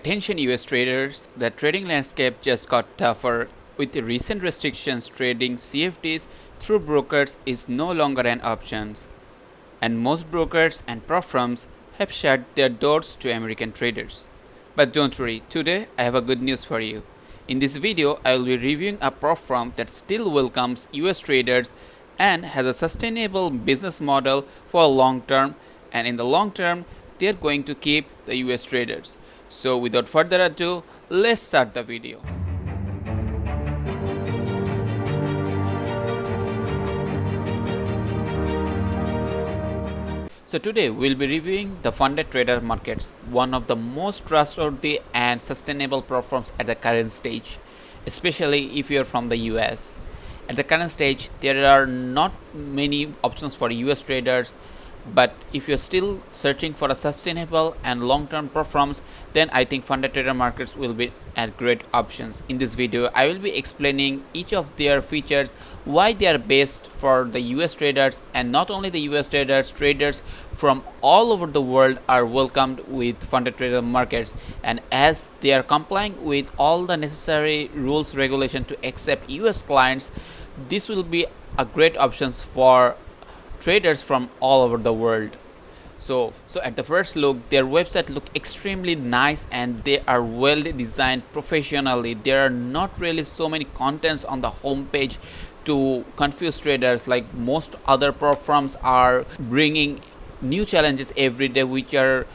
Attention US traders, the trading landscape just got tougher. With the recent restrictions, trading CFDs through brokers is no longer an option. And most brokers and prop firms have shut their doors to American traders. But don't worry, today I have a good news for you. In this video, I will be reviewing a prop firm that still welcomes US traders and has a sustainable business model for long term, and in the long term, they are going to keep the US traders. So without further ado, let's start the video. So today we'll be reviewing the funded trader markets, one of the most trustworthy and sustainable platforms at the current stage, especially if you're from the US. At the current stage, there are not many options for US traders, but if you're still searching for a sustainable and long-term performance, then I think funded trader markets will be a great options. In this video, I will be explaining each of their features, why they are best for the US traders, and not only the US traders, traders from all over the world are welcomed with funded trader markets, and as they are complying with all the necessary rules regulation to accept US clients, this will be a great options for traders from all over the world. So at the first look, their website look extremely nice and they are well designed professionally. There are not really so many contents on the homepage to confuse traders like most other prop firms are bringing new challenges every day, which are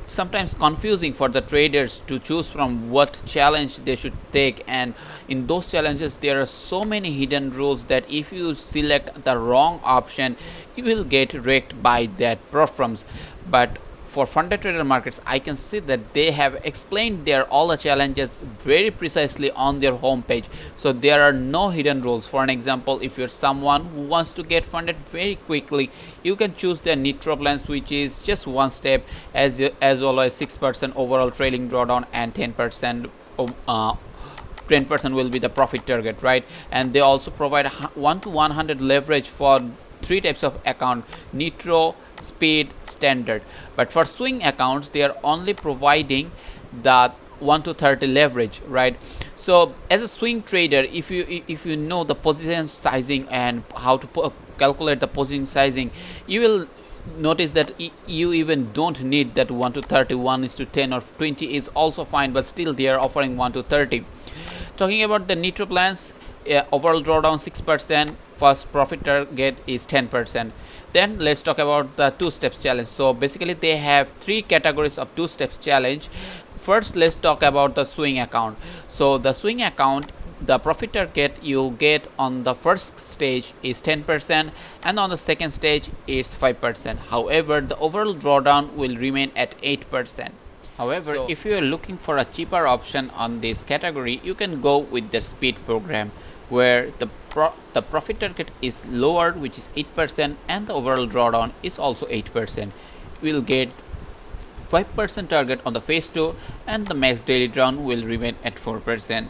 sometimes confusing for the traders to choose from what challenge they should take, and in those challenges there are so many hidden rules that if you select the wrong option you will get wrecked by that prop firms. But for funded trader markets, I can see that they have explained their all the challenges very precisely on their homepage, so there are no hidden rules. For an example, if you're someone who wants to get funded very quickly, you can choose their nitro plans, which is just one step, as well as 6% overall trailing drawdown and 10% 10% will be the profit target, right? And they also provide 1 to 100 leverage for three types of account: nitro, speed, standard. But for swing accounts, they are only providing the 1 to 30 leverage, right? So as a swing trader, if you know the position sizing and how to calculate the position sizing, you will notice that you even don't need that 1 to 30. 1 is to 10 or 20 is also fine, but still they are offering 1 to 30. Talking about the nitro plans, overall drawdown 6%, first profit target is 10%. Then let's talk about the two steps challenge. So basically they have three categories of two steps challenge. First, let's talk about the swing account. So the swing account, the profit target you get on the first stage is 10%, and on the second stage is 5%. However, the overall drawdown will remain at 8%. However, if you are looking for a cheaper option on this category, you can go with the speed program, where the profit target is lower, which is 8%, and the overall drawdown is also 8%. You will get 5% target on the phase 2, and the max daily drawdown will remain at 4%.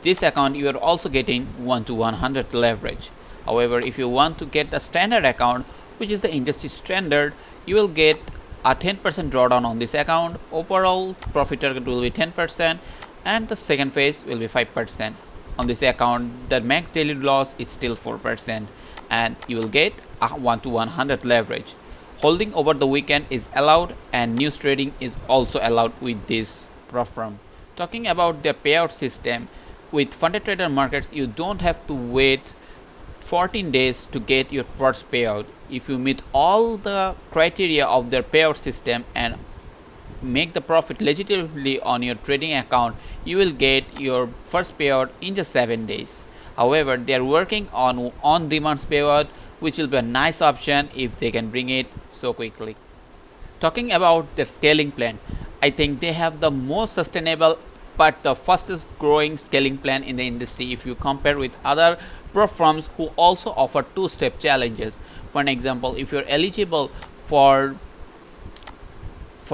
This account you are also getting 1 to 100 leverage. However, if you want to get the standard account, which is the industry standard, you will get a 10% drawdown on this account. Overall profit target will be 10%, and the second phase will be 5%. On this account, the max daily loss is still 4%, and you will get a 1 to 100 leverage. Holding over the weekend is allowed, and news trading is also allowed with this prop firm. Talking about their payout system, with funded trader markets, you don't have to wait 14 days to get your first payout. If you meet all the criteria of their payout system and make the profit legitimately on your trading account, you will get your first payout in just 7 days. However, they are working on demand payout, which will be a nice option if they can bring it so quickly. Talking about their scaling plan, I think they have the most sustainable but the fastest growing scaling plan in the industry if you compare with other prop firms who also offer two-step challenges. For an example, if you're eligible for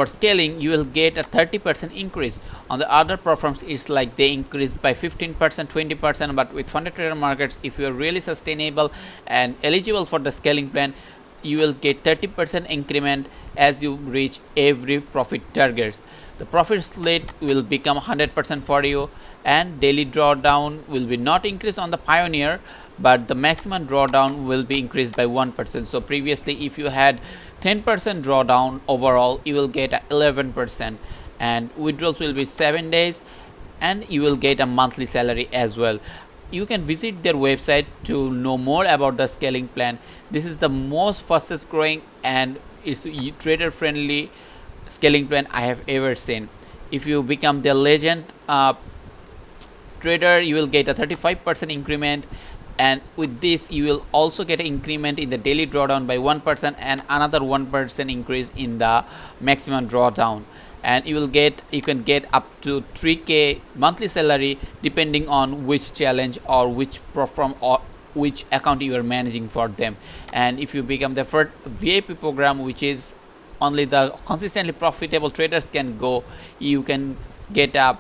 scaling, you will get a 30% increase. On the other prop firms, it's like they increase by 15%, 20%, but with funded trader markets, if you are really sustainable and eligible for the scaling plan, you will get 30% increment as you reach every profit targets. the profit split will become 100% for you, and daily drawdown will be not increased on the Pioneer, but the maximum drawdown will be increased by 1%. So previously if you had 10% drawdown overall, you will get 11%, and withdrawals will be 7 days, and you will get a monthly salary as well. You can visit their website to know more about the scaling plan. This is the most fastest growing and is trader friendly scaling plan I have ever seen. If you become the legend trader, you will get a 35% increment, and with this you will also get an increment in the daily drawdown by 1% and another 1% increase in the maximum drawdown, and you can get up to 3k monthly salary depending on which challenge or which platform or which account you are managing for them. And if you become the first VIP program, which is only the consistently profitable traders can go, you can get a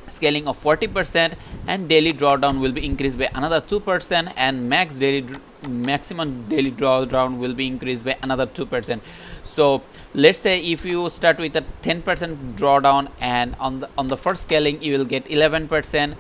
scaling of 40%, and daily drawdown will be increased by another 2%, and maximum daily drawdown will be increased by another 2%. So let's say if you start with a 10% drawdown, and on the first scaling you will get 11%,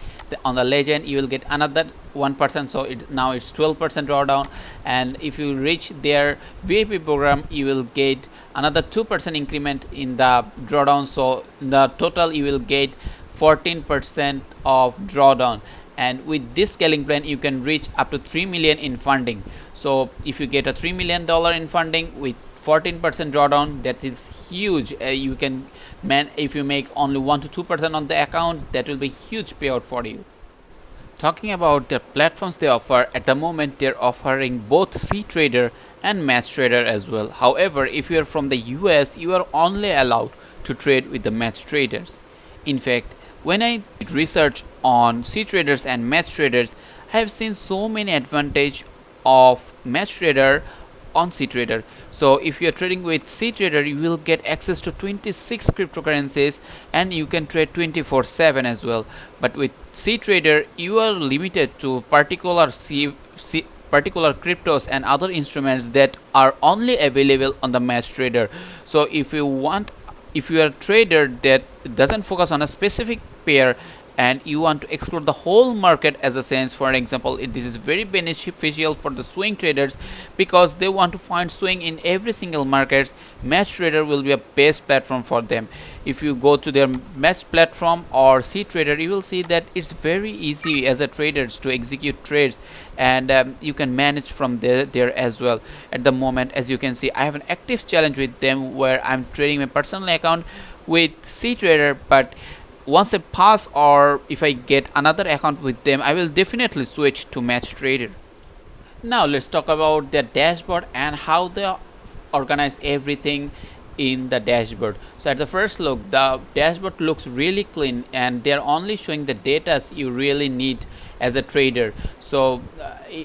on the legend you will get another 1%, so now it's 12% drawdown, and if you reach their VIP program you will get another 2% increment in the drawdown, so in the total you will get 14% of drawdown. And with this scaling plan you can reach up to 3 million in funding. So if you get a $3 million in funding with 14% drawdown, that is huge. You can if you make only 1 to 2% on the account, that will be huge payout for you. Talking about the platforms they offer, at the moment they're offering both CTrader and MatchTrader as well. However, if you are from the US, you are only allowed to trade with the MatchTraders. In fact, when I did research on CTraders and MatchTraders, I have seen so many advantages of MatchTrader on CTrader. So if you are trading with CTrader, you will get access to 26 cryptocurrencies and you can trade 24/7 as well. But with CTrader, you are limited to particular cryptos and other instruments that are only available on the MatchTrader. So if you are a trader that doesn't focus on a specific pair and you want to explore the whole market as a sense, for example, this is very beneficial for the swing traders because they want to find swing in every single market. MatchTrader will be a best platform for them. If you go to their Match platform or CTrader, you will see that it's very easy as a traders to execute trades, and you can manage from there as well. At the moment, as you can see, I have an active challenge with them where I'm trading my personal account with CTrader, but once I pass or if I get another account with them, I will definitely switch to MatchTrader. Now let's talk about their dashboard and how they organize everything in the dashboard. So at the first look, the dashboard looks really clean and they're only showing the data you really need as a trader. So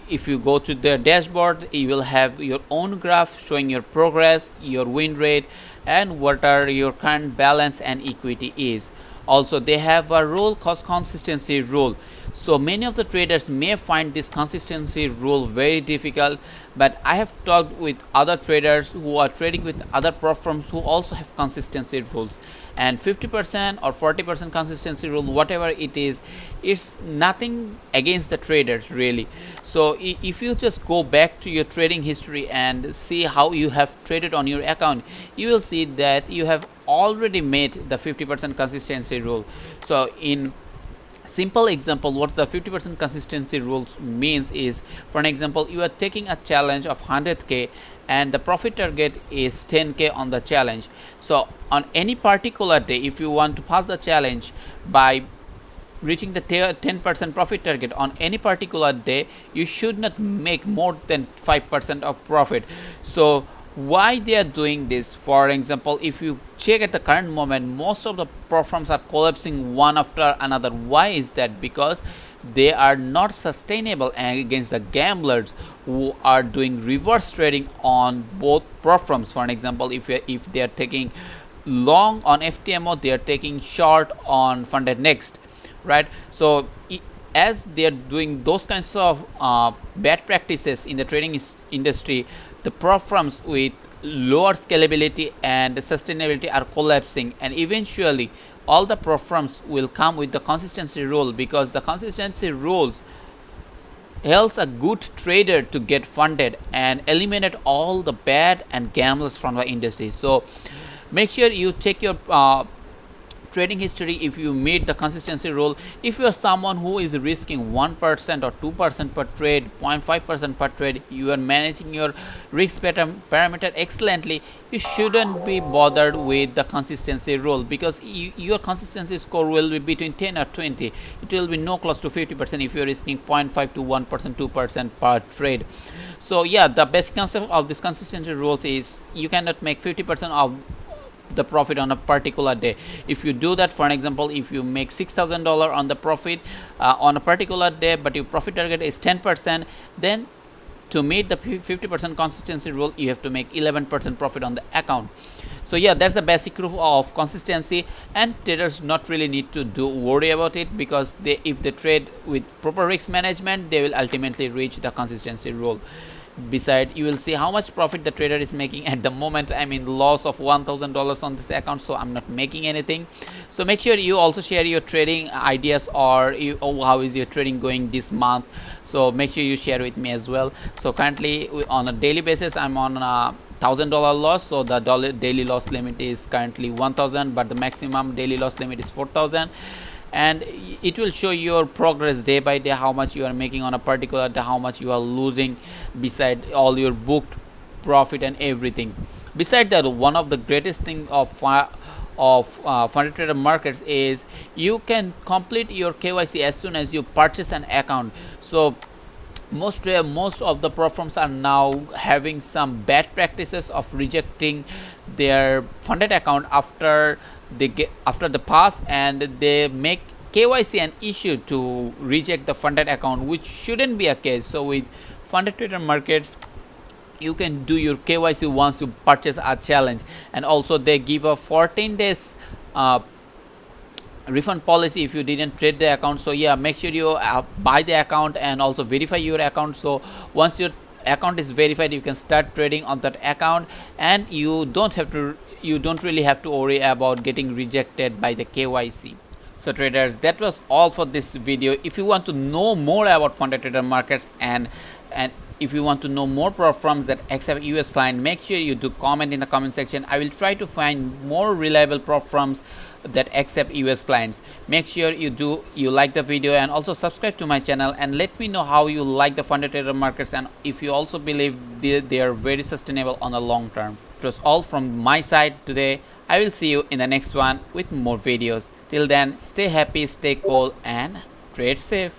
if you go to their dashboard, you will have your own graph showing your progress, your win rate, and what are your current balance and equity is. Also, they have a rule cost consistency rule. So many of the traders may find this consistency rule very difficult, but I have talked with other traders who are trading with other platforms who also have consistency rules, and 50% or 40% consistency rule, whatever it is, it's nothing against the traders really. So if you just go back to your trading history and see how you have traded on your account, you will see that you have already made the 50% consistency rule. So in simple example, what the 50% consistency rule means is, for an example, you are taking a challenge of 100k and the profit target is 10k on the challenge. So on any particular day, if you want to pass the challenge by reaching the 10% profit target on any particular day, you should not make more than 5% of profit. So why they are doing this? For example, if you check at the current moment, most of the platforms are collapsing one after another. Why is that? Because they are not sustainable against the gamblers who are doing reverse trading on both platforms. For an example, if they are taking long on FTMO, they are taking short on Funded Next, right? So as they are doing those kinds of bad practices in the trading industry, the platforms with lower scalability and sustainability are collapsing, and eventually all the problems will come with the consistency rule, because the consistency rules helps a good trader to get funded and eliminate all the bad and gamblers from the industry. So make sure you check your trading history if you meet the consistency rule. If you are someone who is risking 1% or 2% per trade, 0.5% per trade, you are managing your risk parameter excellently, you shouldn't be bothered with the consistency rule, because your consistency score will be between 10 or 20. It will be no close to 50% if you are risking 0.5 to 1%, 2% per trade. So yeah, the basic concept of this consistency rules is you cannot make 50% of the profit on a particular day. If you do that, for an example, if you make $6,000 on the profit on a particular day, but your profit target is 10%, then to meet the 50% consistency rule, you have to make 11% profit on the account. So yeah, that's the basic rule of consistency, and traders not really need to worry about it, because if they trade with proper risk management, they will ultimately reach the consistency rule. Beside, you will see how much profit the trader is making. At the moment, I'm in loss of $1,000 on this account, so I'm not making anything. So make sure you also share your trading ideas, or how is your trading going this month. So make sure you share with me as well. So currently on a daily basis, I'm on a $1,000 loss. So the daily loss limit is currently 1,000, but the maximum daily loss limit is 4,000. And it will show your progress day by day, how much you are making on a particular day, how much you are losing, beside all your booked profit and everything. Beside that, one of the greatest thing of funded trader markets is you can complete your KYC as soon as you purchase an account. So most of the platforms are now having some bad practices of rejecting their funded account after the pass, and they make KYC an issue to reject the funded account, which shouldn't be a case. So with funded trader markets, you can do your KYC once you purchase a challenge, and also they give a 14 days refund policy if you didn't trade the account. So yeah, make sure you buy the account and also verify your account. So once your account is verified, you can start trading on that account, and you don't really have to worry about getting rejected by the KYC. So traders, that was all for this video. If you want to know more about funded trader markets, and if you want to know more platforms that accept US client, make sure you do comment in the comment section. I will try to find more reliable platforms that accept US clients. Make sure you like the video, and also subscribe to my channel, and let me know how you like the funded trader markets, and if you also believe they are very sustainable on a long term. It was all from my side today. I will see you in the next one with more videos. Till then, stay happy, stay cool, and trade safe.